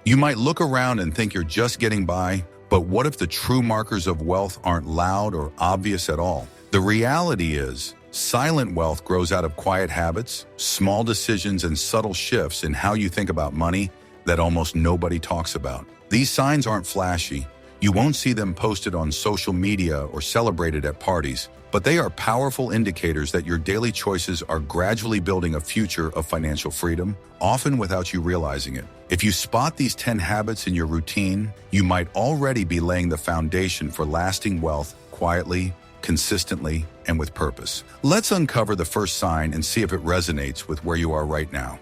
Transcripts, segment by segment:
You might look around and think you're just getting by, but what if the true markers of wealth aren't loud or obvious at all? The reality is, silent wealth grows out of quiet habits, small decisions, and subtle shifts in how you think about money that almost nobody talks about. These signs aren't flashy. You won't see them posted on social media or celebrated at parties, but they are powerful indicators that your daily choices are gradually building a future of financial freedom, often without you realizing it. If you spot these 10 habits in your routine, you might already be laying the foundation for lasting wealth quietly, consistently, and with purpose. Let's uncover the first sign and see if it resonates with where you are right now.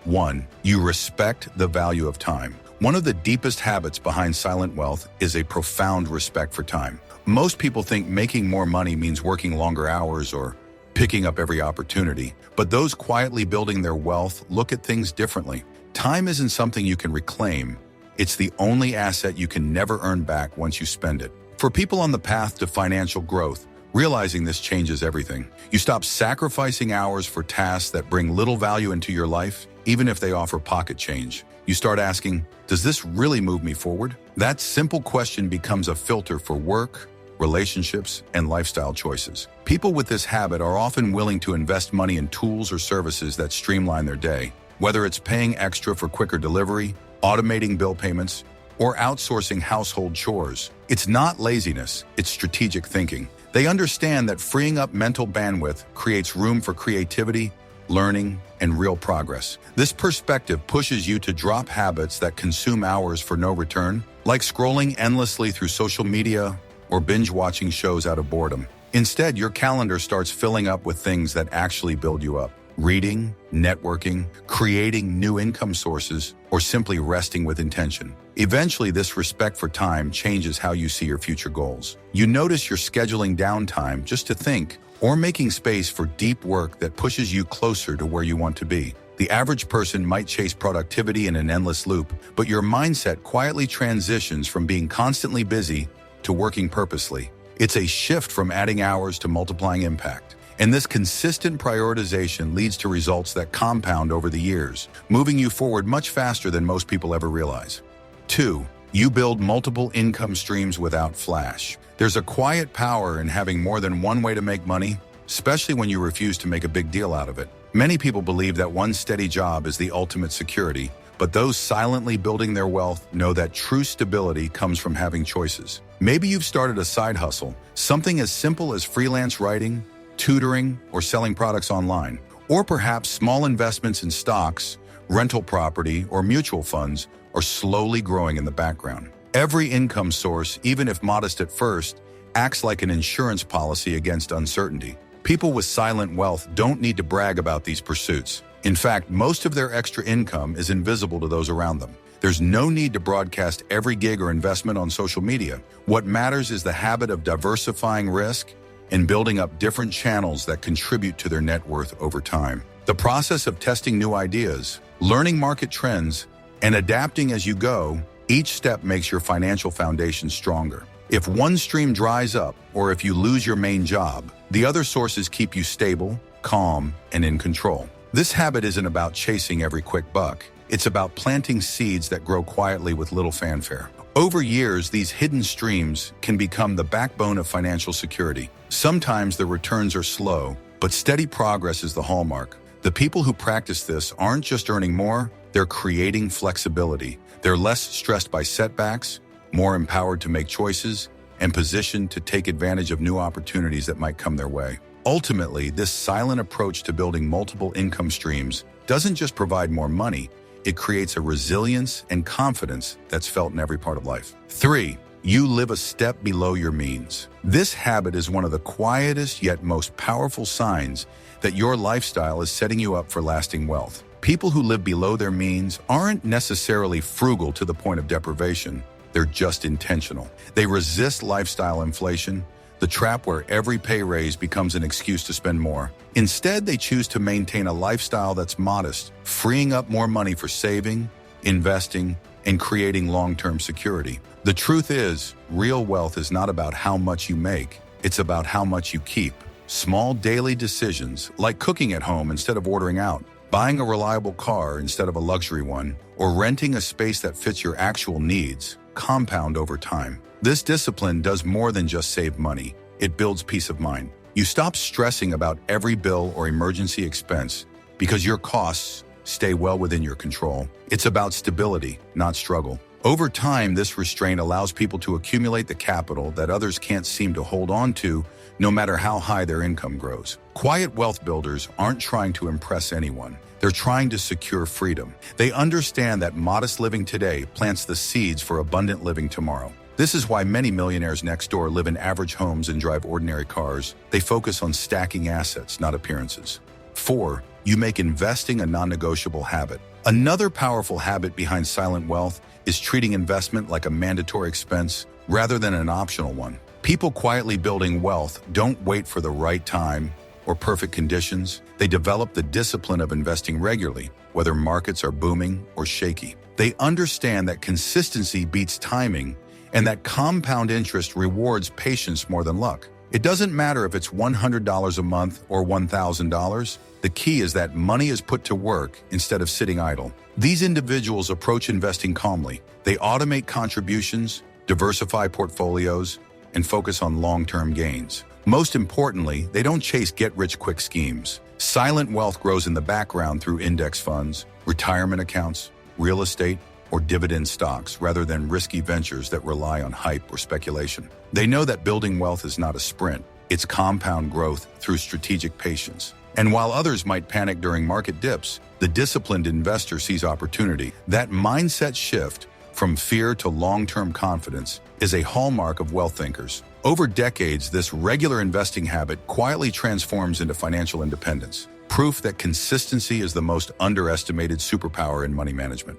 1. You respect the value of time. One of the deepest habits behind silent wealth is a profound respect for time. Most people think making more money means working longer hours or picking up every opportunity, but those quietly building their wealth look at things differently. Time isn't something you can reclaim. It's the only asset you can never earn back once you spend it. For people on the path to financial growth, realizing this changes everything. You stop sacrificing hours for tasks that bring little value into your life, even if they offer pocket change. You start asking, does this really move me forward? That simple question becomes a filter for work, relationships, and lifestyle choices. People with this habit are often willing to invest money in tools or services that streamline their day, whether it's paying extra for quicker delivery, automating bill payments, or outsourcing household chores. It's not laziness, it's strategic thinking. They understand that freeing up mental bandwidth creates room for creativity, learning, and real progress. This perspective pushes you to drop habits that consume hours for no return, like scrolling endlessly through social media or binge-watching shows out of boredom. Instead, your calendar starts filling up with things that actually build you up. Reading, networking, creating new income sources, or simply resting with intention. Eventually, this respect for time changes how you see your future goals. You notice you're scheduling downtime just to think, or making space for deep work that pushes you closer to where you want to be. The average person might chase productivity in an endless loop, but your mindset quietly transitions from being constantly busy to working purposely. It's a shift from adding hours to multiplying impact. And this consistent prioritization leads to results that compound over the years, moving you forward much faster than most people ever realize. 2. You build multiple income streams without flash. There's a quiet power in having more than one way to make money, especially when you refuse to make a big deal out of it. Many people believe that one steady job is the ultimate security, but those silently building their wealth know that true stability comes from having choices. Maybe you've started a side hustle, something as simple as freelance writing, tutoring, or selling products online. Or perhaps small investments in stocks, rental property, or mutual funds are slowly growing in the background. Every income source, even if modest at first, acts like an insurance policy against uncertainty. People with silent wealth don't need to brag about these pursuits. In fact, most of their extra income is invisible to those around them. There's no need to broadcast every gig or investment on social media. What matters is the habit of diversifying risk and building up different channels that contribute to their net worth over time. The process of testing new ideas, learning market trends, and adapting as you go, each step makes your financial foundation stronger. If one stream dries up, or if you lose your main job, the other sources keep you stable, calm, and in control. This habit isn't about chasing every quick buck. It's about planting seeds that grow quietly with little fanfare. Over years, these hidden streams can become the backbone of financial security. Sometimes the returns are slow, but steady progress is the hallmark. The people who practice this aren't just earning more, they're creating flexibility. They're less stressed by setbacks, more empowered to make choices, and positioned to take advantage of new opportunities that might come their way. Ultimately, this silent approach to building multiple income streams doesn't just provide more money, it creates a resilience and confidence that's felt in every part of life. 3. You live a step below your means. This habit is one of the quietest yet most powerful signs that your lifestyle is setting you up for lasting wealth. People who live below their means aren't necessarily frugal to the point of deprivation. They're just intentional. They resist lifestyle inflation, the trap where every pay raise becomes an excuse to spend more. Instead, they choose to maintain a lifestyle that's modest, freeing up more money for saving, investing, and creating long-term security. The truth is, real wealth is not about how much you make, it's about how much you keep. Small daily decisions, like cooking at home instead of ordering out, Buying a reliable car instead of a luxury one, or renting a space that fits your actual needs, compound over time. This discipline does more than just save money. It builds peace of mind. You stop stressing about every bill or emergency expense because your costs stay well within your control. It's about stability, not struggle. Over time, this restraint allows people to accumulate the capital that others can't seem to hold on to, no matter how high their income grows. Quiet wealth builders aren't trying to impress anyone. They're trying to secure freedom. They understand that modest living today plants the seeds for abundant living tomorrow. This is why many millionaires next door live in average homes and drive ordinary cars. They focus on stacking assets, not appearances. 4. You make investing a non-negotiable habit. Another powerful habit behind silent wealth is treating investment like a mandatory expense rather than an optional one. People quietly building wealth don't wait for the right time or perfect conditions. They develop the discipline of investing regularly, whether markets are booming or shaky. They understand that consistency beats timing and that compound interest rewards patience more than luck. It doesn't matter if it's $100 a month or $1,000. The key is that money is put to work instead of sitting idle. These individuals approach investing calmly. They automate contributions, diversify portfolios, and focus on long-term gains. Most importantly, they don't chase get-rich-quick schemes. Silent wealth grows in the background through index funds, retirement accounts, real estate, or dividend stocks rather than risky ventures that rely on hype or speculation. They know that building wealth is not a sprint. It's compound growth through strategic patience. And while others might panic during market dips, the disciplined investor sees opportunity. That mindset shift from fear to long-term confidence is a hallmark of wealth thinkers. Over decades, this regular investing habit quietly transforms into financial independence, proof that consistency is the most underestimated superpower in money management.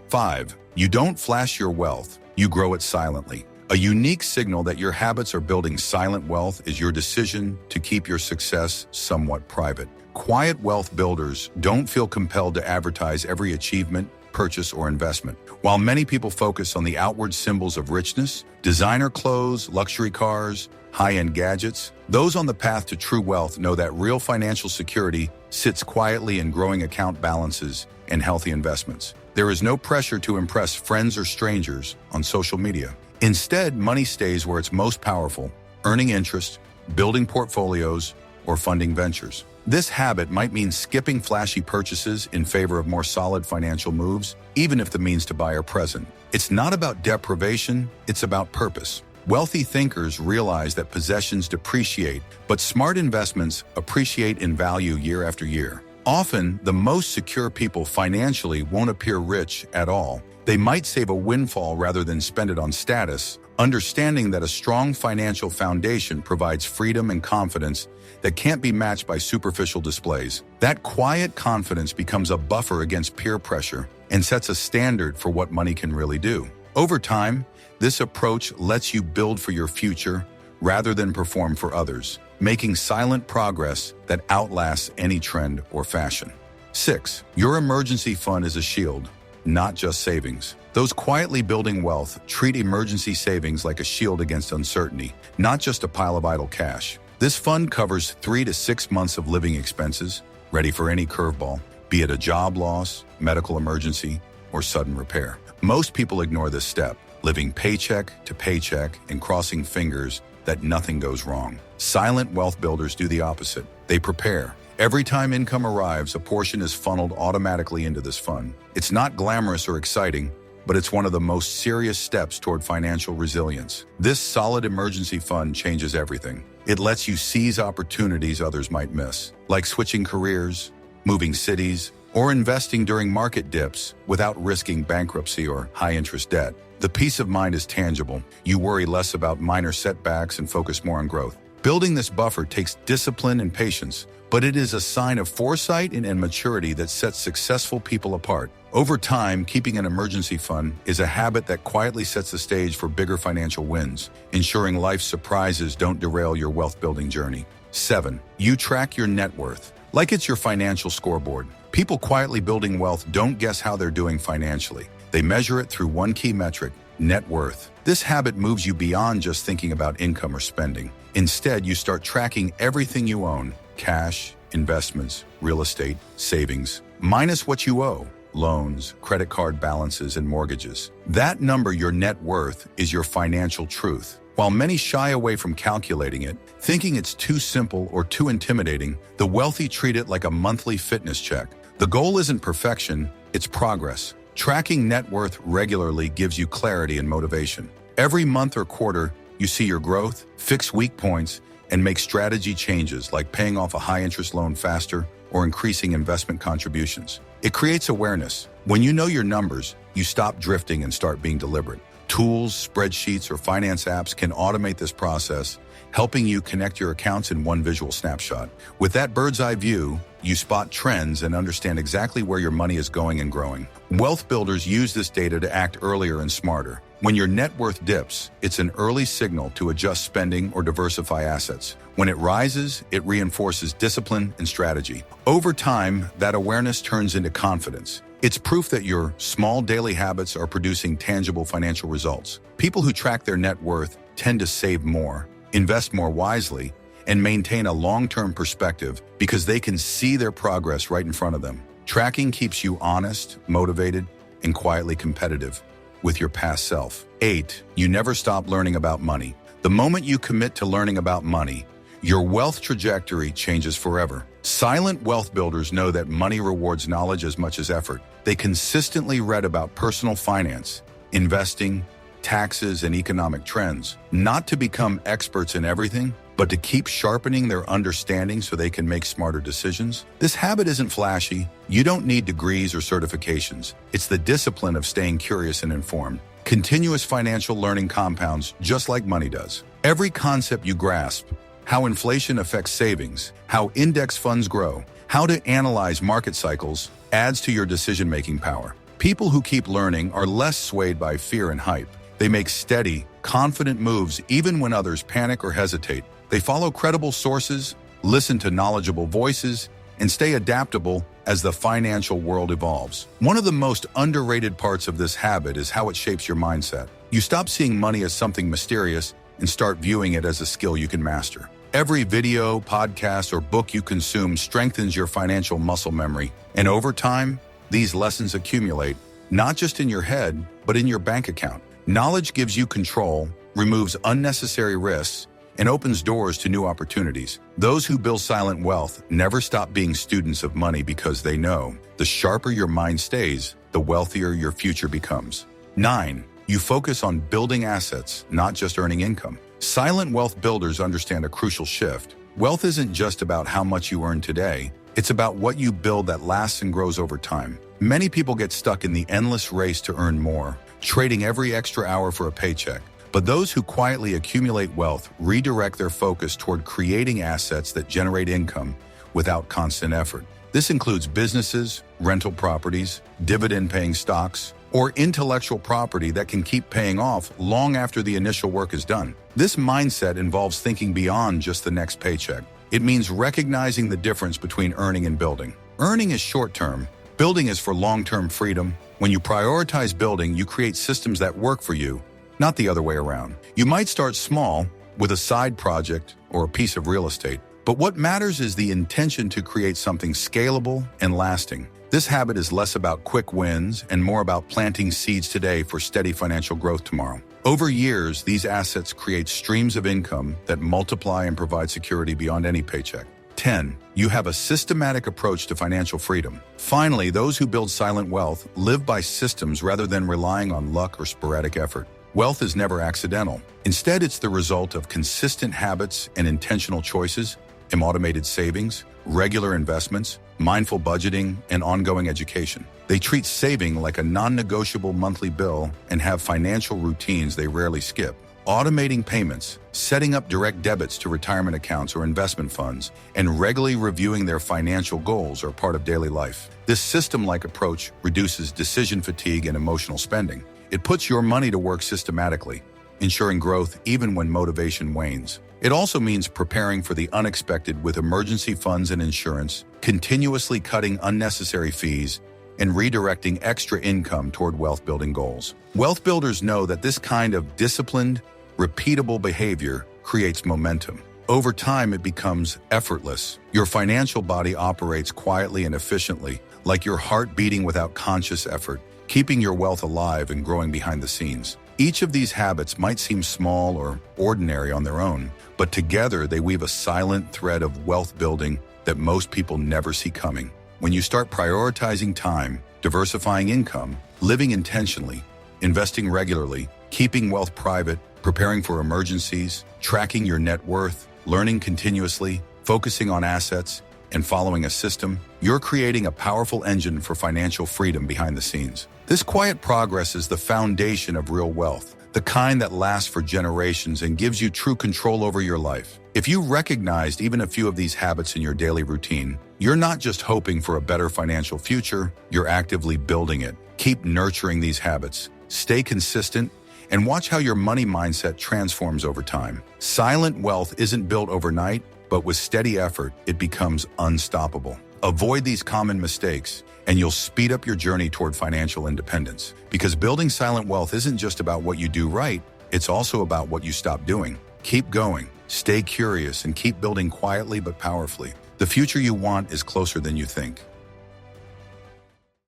5. You don't flash your wealth, you grow it silently. A unique signal that your habits are building silent wealth is your decision to keep your success somewhat private. Quiet wealth builders don't feel compelled to advertise every achievement, purchase, or investment. While many people focus on the outward symbols of richness, designer clothes, luxury cars, high-end gadgets, those on the path to true wealth know that real financial security sits quietly in growing account balances and healthy investments. There is no pressure to impress friends or strangers on social media. Instead, money stays where it's most powerful, earning interest, building portfolios, or funding ventures. This habit might mean skipping flashy purchases in favor of more solid financial moves, even if the means to buy are present. It's not about deprivation, it's about purpose. Wealthy thinkers realize that possessions depreciate, but smart investments appreciate in value year after year. Often, the most secure people financially won't appear rich at all. They might save a windfall rather than spend it on status, understanding that a strong financial foundation provides freedom and confidence that can't be matched by superficial displays. That quiet confidence becomes a buffer against peer pressure and sets a standard for what money can really do. Over time, this approach lets you build for your future rather than perform for others, making silent progress that outlasts any trend or fashion. 6. Your emergency fund is a shield, not just savings. Those quietly building wealth treat emergency savings like a shield against uncertainty, not just a pile of idle cash. This fund covers 3 to 6 months of living expenses, ready for any curveball, be it a job loss, medical emergency, or sudden repair. Most people ignore this step, living paycheck to paycheck and crossing fingers that nothing goes wrong. Silent wealth builders do the opposite. They prepare. Every time income arrives, a portion is funneled automatically into this fund. It's not glamorous or exciting, but it's one of the most serious steps toward financial resilience. This solid emergency fund changes everything. It lets you seize opportunities others might miss, like switching careers, moving cities, or investing during market dips without risking bankruptcy or high-interest debt. The peace of mind is tangible. You worry less about minor setbacks and focus more on growth. Building this buffer takes discipline and patience, but it is a sign of foresight and maturity that sets successful people apart. Over time, keeping an emergency fund is a habit that quietly sets the stage for bigger financial wins, ensuring life's surprises don't derail your wealth-building journey. 7. You track your net worth. Like it's your financial scoreboard. People quietly building wealth don't guess how they're doing financially. They measure it through one key metric, net worth. This habit moves you beyond just thinking about income or spending. Instead, you start tracking everything you own: cash, investments, real estate, savings, minus what you owe, loans, credit card balances, and mortgages. That number, your net worth, is your financial truth. While many shy away from calculating it, thinking it's too simple or too intimidating, the wealthy treat it like a monthly fitness check. The goal isn't perfection, it's progress. Tracking net worth regularly gives you clarity and motivation. Every month or quarter, you see your growth, fix weak points, and make strategy changes like paying off a high-interest loan faster or increasing investment contributions. It creates awareness. When you know your numbers, you stop drifting and start being deliberate. Tools, spreadsheets, or finance apps can automate this process, helping you connect your accounts in one visual snapshot. With that bird's eye view, you spot trends and understand exactly where your money is going and growing. Wealth builders use this data to act earlier and smarter. When your net worth dips, it's an early signal to adjust spending or diversify assets. When it rises, it reinforces discipline and strategy. Over time, that awareness turns into confidence. It's proof that your small daily habits are producing tangible financial results. People who track their net worth tend to save more, invest more wisely, and maintain a long-term perspective because they can see their progress right in front of them. Tracking keeps you honest, motivated, and quietly competitive with your past self. 8. You never stop learning about money. The moment you commit to learning about money, your wealth trajectory changes forever. Silent wealth builders know that money rewards knowledge as much as effort. They consistently read about personal finance, investing, taxes, and economic trends, not to become experts in everything, but to keep sharpening their understanding so they can make smarter decisions. This habit isn't flashy. You don't need degrees or certifications. It's the discipline of staying curious and informed. Continuous financial learning compounds just like money does. Every concept you grasp, how inflation affects savings, how index funds grow, how to analyze market cycles, adds to your decision-making power. People who keep learning are less swayed by fear and hype. They make steady, confident moves even when others panic or hesitate. They follow credible sources, listen to knowledgeable voices, and stay adaptable as the financial world evolves. One of the most underrated parts of this habit is how it shapes your mindset. You stop seeing money as something mysterious and start viewing it as a skill you can master. Every video, podcast, or book you consume strengthens your financial muscle memory, and over time, these lessons accumulate, not just in your head, but in your bank account. Knowledge gives you control, removes unnecessary risks, and opens doors to new opportunities. Those who build silent wealth never stop being students of money because they know the sharper your mind stays, the wealthier your future becomes. 9. You focus on building assets, not just earning income. Silent wealth builders understand a crucial shift. Wealth isn't just about how much you earn today. It's about what you build that lasts and grows over time. Many people get stuck in the endless race to earn more, trading every extra hour for a paycheck. But those who quietly accumulate wealth redirect their focus toward creating assets that generate income without constant effort. This includes businesses, rental properties, dividend-paying stocks, or intellectual property that can keep paying off long after the initial work is done. This mindset involves thinking beyond just the next paycheck. It means recognizing the difference between earning and building. Earning is short-term. Building is for long-term freedom. When you prioritize building, you create systems that work for you, not the other way around. You might start small with a side project or a piece of real estate, but what matters is the intention to create something scalable and lasting. This habit is less about quick wins and more about planting seeds today for steady financial growth tomorrow. Over years, these assets create streams of income that multiply and provide security beyond any paycheck. 10. You have a systematic approach to financial freedom. Finally, those who build silent wealth live by systems rather than relying on luck or sporadic effort. Wealth is never accidental. Instead, it's the result of consistent habits and intentional choices, automated savings, regular investments, mindful budgeting, and ongoing education. They treat saving like a non-negotiable monthly bill and have financial routines they rarely skip. Automating payments, setting up direct debits to retirement accounts or investment funds, and regularly reviewing their financial goals are part of daily life. This system-like approach reduces decision fatigue and emotional spending. It puts your money to work systematically, ensuring growth even when motivation wanes. It also means preparing for the unexpected with emergency funds and insurance, continuously cutting unnecessary fees, and redirecting extra income toward wealth-building goals. Wealth builders know that this kind of disciplined, repeatable behavior creates momentum. Over time, it becomes effortless. Your financial body operates quietly and efficiently, like your heart beating without conscious effort, keeping your wealth alive and growing behind the scenes. Each of these habits might seem small or ordinary on their own, but together they weave a silent thread of wealth building that most people never see coming. When you start prioritizing time, diversifying income, living intentionally, investing regularly, keeping wealth private, preparing for emergencies, tracking your net worth, learning continuously, focusing on assets, and following a system, you're creating a powerful engine for financial freedom behind the scenes. This quiet progress is the foundation of real wealth, the kind that lasts for generations and gives you true control over your life. If you recognized even a few of these habits in your daily routine, you're not just hoping for a better financial future, you're actively building it. Keep nurturing these habits, stay consistent, and watch how your money mindset transforms over time. Silent wealth isn't built overnight, but with steady effort, it becomes unstoppable. Avoid these common mistakes, and you'll speed up your journey toward financial independence. Because building silent wealth isn't just about what you do right, it's also about what you stop doing. Keep going, stay curious, and keep building quietly but powerfully. The future you want is closer than you think.